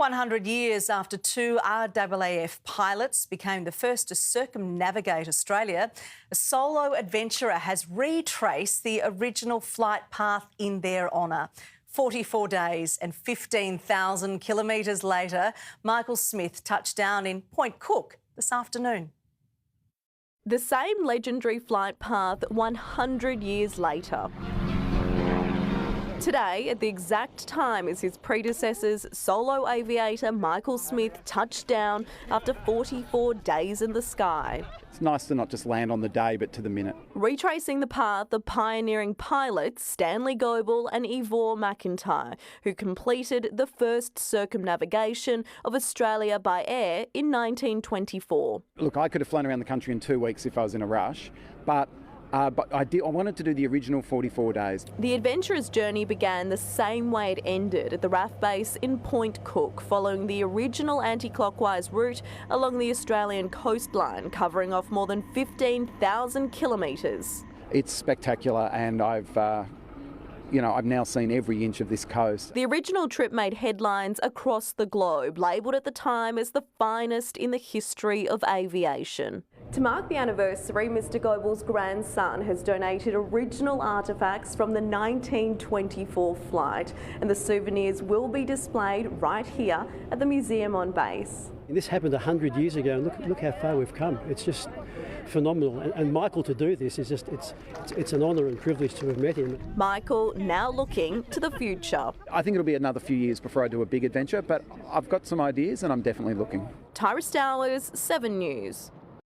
100 years after two RAAF pilots became the first to circumnavigate Australia, a solo adventurer has retraced the original flight path in their honour. 44 days and 15,000 kilometres later, Michael Smith touched down in Point Cook this afternoon. The same legendary flight path 100 years later. Today, at the exact time as his predecessors, solo aviator Michael Smith touched down after 44 days in the sky. It's nice to not just land on the day, but to the minute. Retracing the path of pioneering pilots Stanley Goebel and Ivor McIntyre, who completed the first circumnavigation of Australia by air in 1924. Look, I could have flown around the country in 2 weeks if I was in a rush, but I wanted to do the original 44 days. The adventurer's journey began the same way it ended at the RAAF base in Point Cook, following the original anti-clockwise route along the Australian coastline, covering off more than 15,000 kilometres. It's spectacular, and I've now seen every inch of this coast. The original trip made headlines across the globe, labelled at the time as the finest in the history of aviation. To mark the anniversary, Mr Goebel's grandson has donated original artefacts from the 1924 flight, and the souvenirs will be displayed right here at the museum on base. This happened 100 years ago, and look how far we've come. It's just phenomenal. And Michael, to do this is just, it's an honour and privilege to have met him. Michael now looking to the future. I think it'll be another few years before I do a big adventure, but I've got some ideas and I'm definitely looking. Tyra Stowers, 7 News.